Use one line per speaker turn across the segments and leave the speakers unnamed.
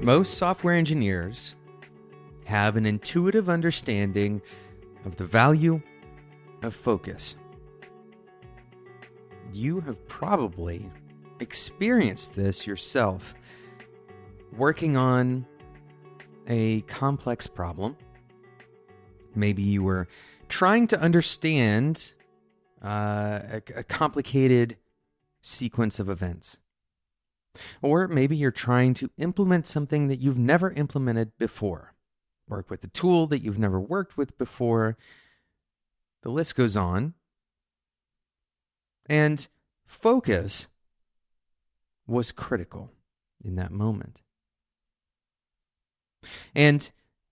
Most software engineers have an intuitive understanding of the value of focus. You have probably experienced this yourself, working on a complex problem. Maybe you were trying to understand a complicated sequence of events. Or maybe you're trying to implement something that you've never implemented before. Work with a tool that you've never worked with before. The list goes on. And focus was critical in that moment. And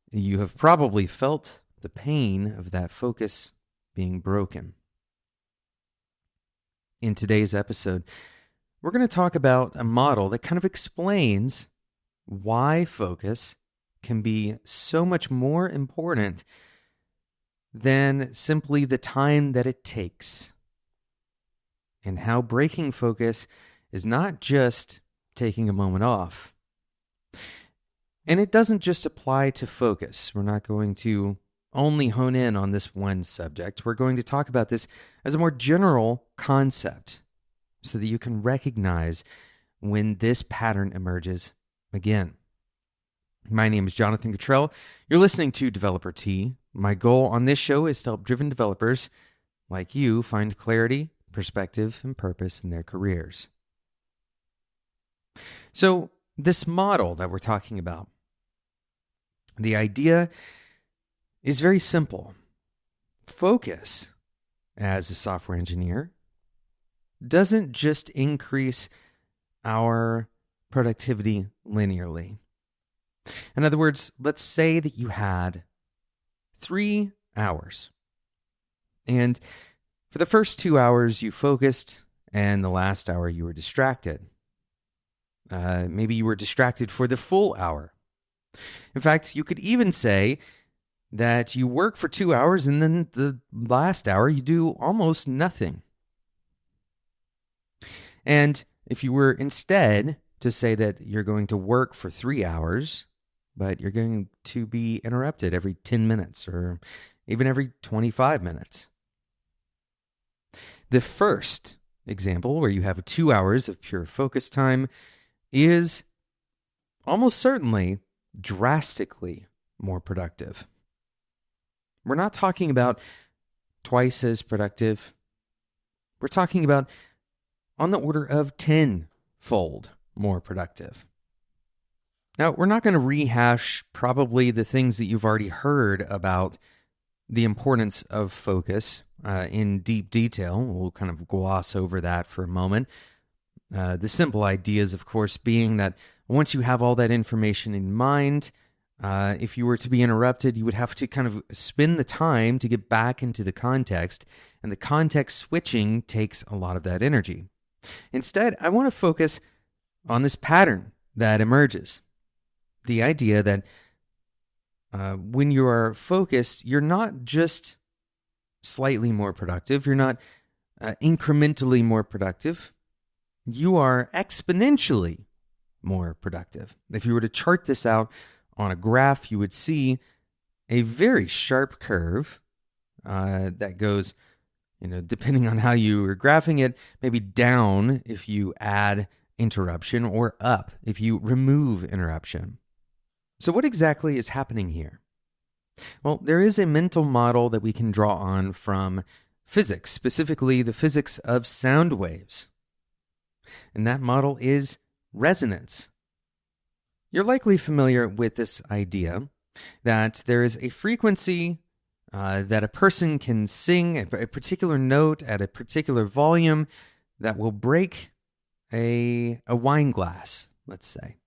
you have probably felt the pain of that focus being broken. In today's episode, we're going to talk about a model that kind of explains why focus can be so much more important than simply the time that it takes, and how breaking focus is not just taking a moment off. And it doesn't just apply to focus. We're not going to only hone in on this one subject. We're going to talk about this as a more general concept so that you can recognize when this pattern emerges again. My name is Jonathan Cottrell. You're listening to Developer Tea. My goal on this show is to help driven developers like you find clarity, perspective, and purpose in their careers. So this model that we're talking about, the idea is very simple. Focus, as a software engineer, doesn't just increase our productivity linearly. In other words, let's say that you had 3 hours. And for the first 2 hours, you focused, and the last hour you were distracted. Maybe you were distracted for the full hour. In fact, you could even say that you work for 2 hours, and then the last hour you do almost nothing. And if you were instead to say that you're going to work for 3 hours, but you're going to be interrupted every 10 minutes or even every 25 minutes. The first example, where you have 2 hours of pure focus time, is almost certainly drastically more productive. We're not talking about twice as productive. We're talking about on the order of 10-fold more productive. Now, we're not going to rehash probably the things that you've already heard about the importance of focus in deep detail. We'll kind of gloss over that for a moment. The simple ideas, of course, being that once you have all that information in mind, if you were to be interrupted, you would have to kind of spend the time to get back into the context, and the context switching takes a lot of that energy. Instead, I want to focus on this pattern that emerges. The idea that when you are focused, you're not just slightly more productive, you're not incrementally more productive, you are exponentially more productive. If you were to chart this out on a graph, you would see a very sharp curve that goes, depending on how you are graphing it, maybe down if you add interruption, or up if you remove interruption. So what exactly is happening here? Well, there is a mental model that we can draw on from physics, specifically the physics of sound waves. And that model is resonance. You're likely familiar with this idea that there is a frequency that a person can sing a particular note at a particular volume that will break a wine glass, let's say.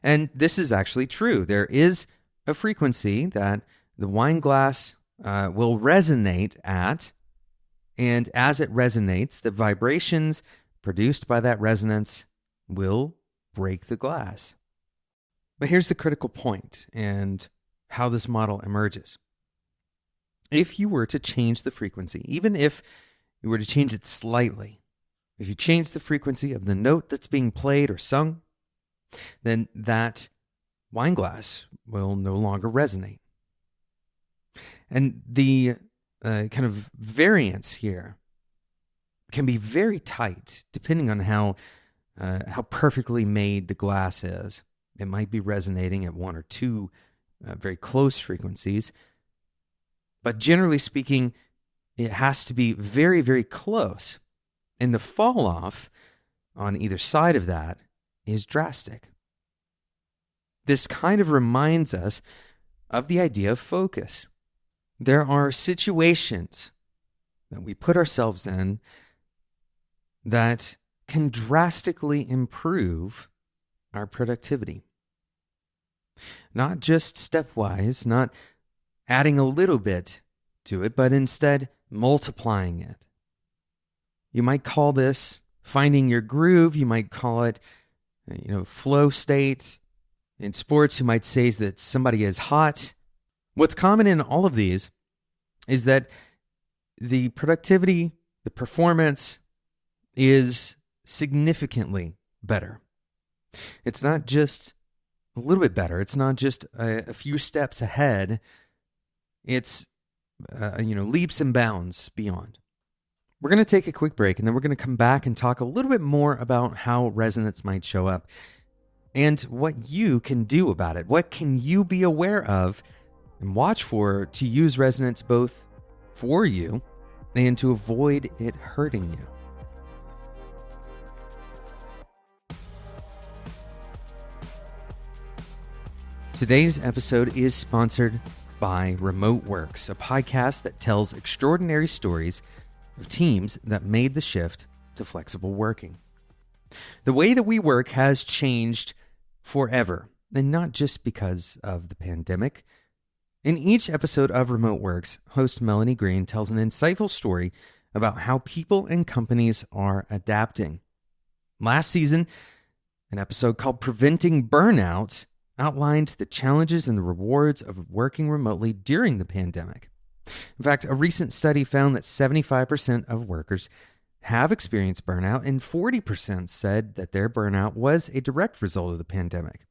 And this is actually true. There is a frequency that the wine glass will resonate at, and as it resonates, the vibrations produced by that resonance will break the glass. But here's the critical point and how this model emerges. If you were to change the frequency, even if you were to change it slightly, if you change the frequency of the note that's being played or sung, then that wine glass will no longer resonate. And the kind of variance here can be very tight depending on how perfectly made the glass is. It might be resonating at one or two very close frequencies, but generally speaking, it has to be very, very close. And the fall off on either side of that is drastic. This kind of reminds us of the idea of focus. There are situations that we put ourselves in that can drastically improve our productivity. Not just stepwise, not adding a little bit to it, but instead multiplying it. You might call this finding your groove. You might call it, flow state. In sports, you might say that somebody is hot. What's common in all of these is that the productivity, the performance is significantly better. It's not just a little bit better. It's not just a few steps ahead. It's, leaps and bounds beyond. We're going to take a quick break, and then we're going to come back and talk a little bit more about how resonance might show up and what you can do about it. What can you be aware of and watch for to use resonance both for you and to avoid it hurting you? Today's episode is sponsored by Remote Works, a podcast that tells extraordinary stories of teams that made the shift to flexible working. The way that we work has changed forever, and not just because of the pandemic. In each episode of Remote Works, host Melanie Green tells an insightful story about how people and companies are adapting. Last season, an episode called Preventing Burnout outlined the challenges and the rewards of working remotely during the pandemic. In fact, a recent study found that 75% of workers have experienced burnout, and 40% said that their burnout was a direct result of the pandemic.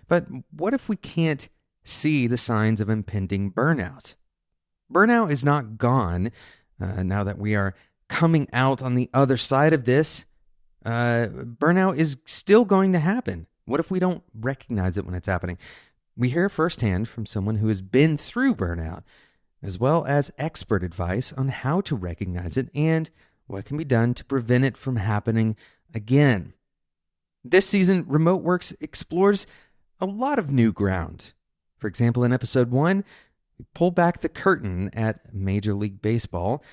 But what if we can't see the signs of impending burnout? Burnout is not gone now that we are coming out on the other side of this. Burnout is still going to happen. What if we don't recognize it when it's happening? We hear firsthand from someone who has been through burnout, as well as expert advice on how to recognize it and what can be done to prevent it from happening again. This season, Remote Works explores a lot of new ground. For example, in episode 1, we pull back the curtain at Major League Baseball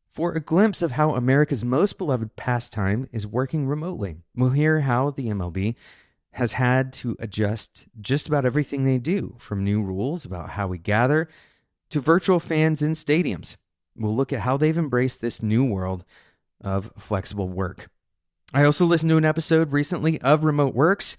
for a glimpse of how America's most beloved pastime is working remotely. We'll hear how the MLB has had to adjust just about everything they do, from new rules about how we gather to virtual fans in stadiums. We'll look at how they've embraced this new world of flexible work. I also listened to an episode recently of Remote Works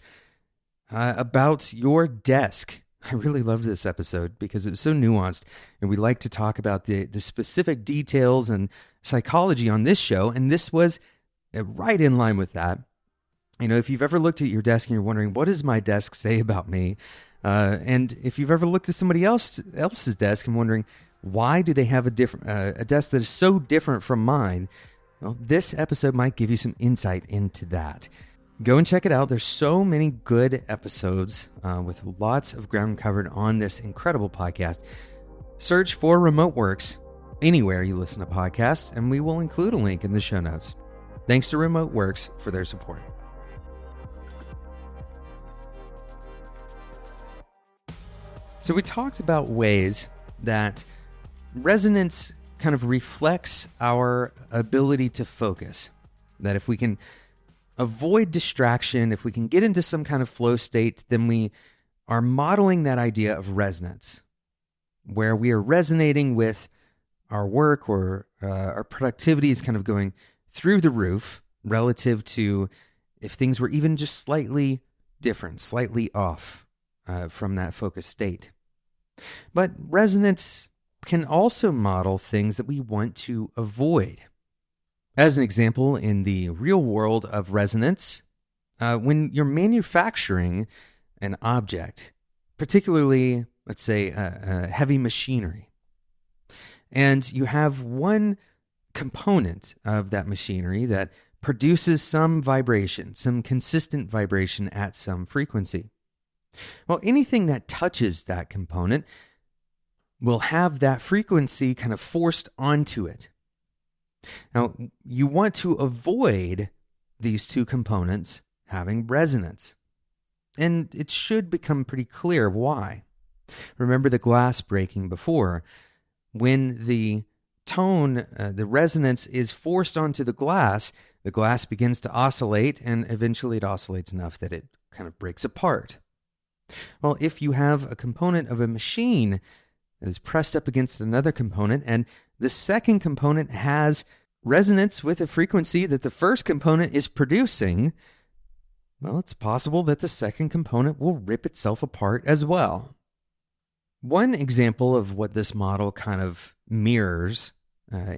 about your desk. I really loved this episode because it was so nuanced, and we like to talk about the specific details and psychology on this show, and this was right in line with that. If you've ever looked at your desk and you're wondering, what does my desk say about me? And if you've ever looked at somebody else's desk and wondering, why do they have a desk that is so different from mine? Well, this episode might give you some insight into that. Go and check it out. There's so many good episodes with lots of ground covered on this incredible podcast. Search for Remote Works anywhere you listen to podcasts, and we will include a link in the show notes. Thanks to Remote Works for their support. So we talked about ways that resonance kind of reflects our ability to focus. That if we can avoid distraction, if we can get into some kind of flow state, then we are modeling that idea of resonance, where we are resonating with our work, or our productivity is kind of going through the roof relative to if things were even just slightly different, slightly off from that focused state. But resonance can also model things that we want to avoid. As an example, in the real world of resonance, when you're manufacturing an object, particularly, let's say, heavy machinery, and you have one component of that machinery that produces some vibration, some consistent vibration at some frequency. Well, anything that touches that component will have that frequency kind of forced onto it. Now, you want to avoid these two components having resonance. And it should become pretty clear why. Remember the glass breaking before. When the tone, the resonance is forced onto the glass begins to oscillate, and eventually it oscillates enough that it kind of breaks apart. Well, if you have a component of a machine that is pressed up against another component, and the second component has resonance with a frequency that the first component is producing, well, it's possible that the second component will rip itself apart as well. One example of what this model kind of mirrors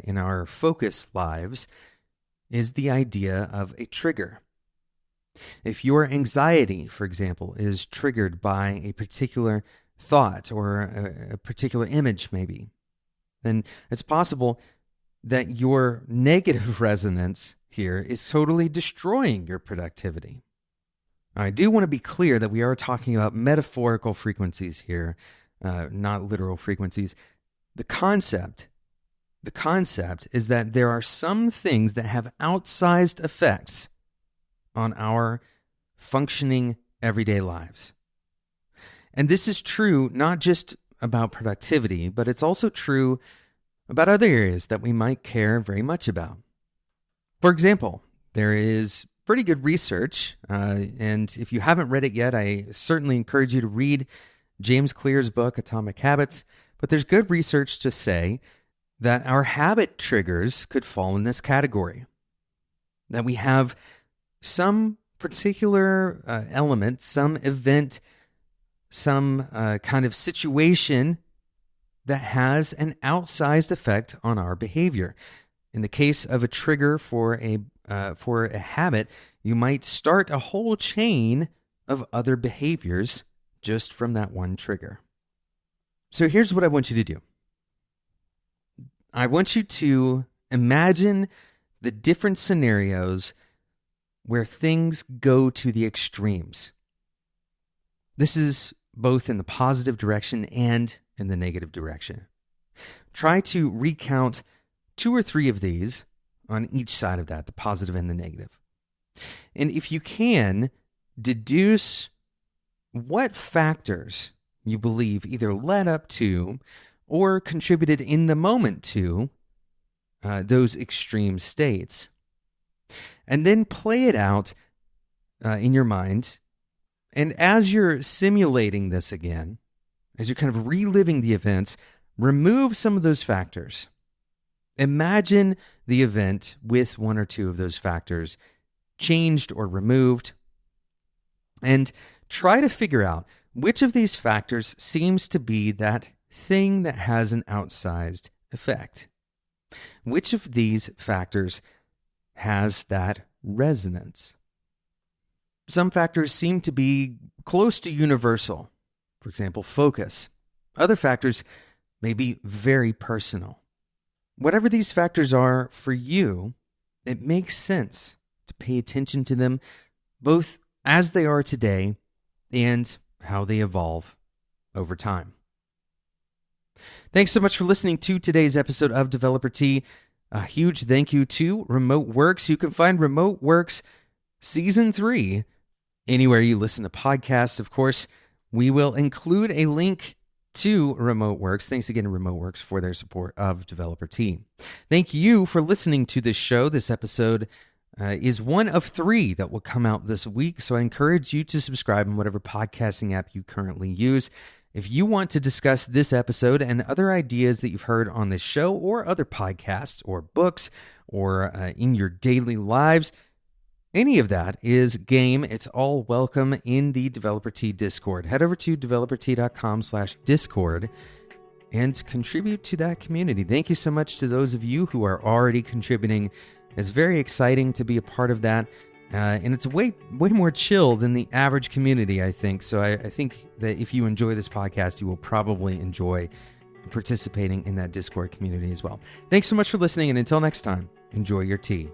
in our focus lives is the idea of a trigger. If your anxiety, for example, is triggered by a particular thought or a particular image maybe, then it's possible that your negative resonance here is totally destroying your productivity. I do want to be clear that we are talking about metaphorical frequencies here, not literal frequencies. The concept is that there are some things that have outsized effects on our functioning everyday lives. And this is true not just about productivity, but it's also true about other areas that we might care very much about. For example, there is pretty good research, and if you haven't read it yet, I certainly encourage you to read James Clear's book, Atomic Habits. But there's good research to say that our habit triggers could fall in this category. That we have some particular element, some event, some kind of situation that has an outsized effect on our behavior. In the case of a trigger for a habit, you might start a whole chain of other behaviors just from that one trigger. So here's what I want you to do. I want you to imagine the different scenarios where things go to the extremes. This is both in the positive direction and in the negative direction. Try to recount 2 or 3 of these on each side of that, the positive and the negative. And if you can, deduce what factors you believe either led up to or contributed in the moment to those extreme states. And then play it out in your mind. And as you're simulating this again, as you're kind of reliving the events, remove some of those factors. Imagine the event with 1 or 2 of those factors changed or removed, and try to figure out which of these factors seems to be that thing that has an outsized effect. Which of these factors has that resonance? Some factors seem to be close to universal. For example, focus. Other factors may be very personal. Whatever these factors are for you, it makes sense to pay attention to them both as they are today and how they evolve over time. Thanks so much for listening to today's episode of Developer Tea. A huge thank you to Remote Works. You can find Remote Works Season 3 anywhere you listen to podcasts. Of course, we will include a link to Remote Works. Thanks again to Remote Works for their support of Developer Tea. Thank you for listening to this show. This episode is one of 3 that will come out this week, so I encourage you to subscribe in whatever podcasting app you currently use. If you want to discuss this episode and other ideas that you've heard on this show or other podcasts or books or in your daily lives, any of that is game. It's all welcome in the Developer Tea Discord. Head over to developertea.com/discord and contribute to that community. Thank you so much to those of you who are already contributing. It's very exciting to be a part of that. And it's way more chill than the average community, I think. So I think that if you enjoy this podcast, you will probably enjoy participating in that Discord community as well. Thanks so much for listening, and until next time, enjoy your tea.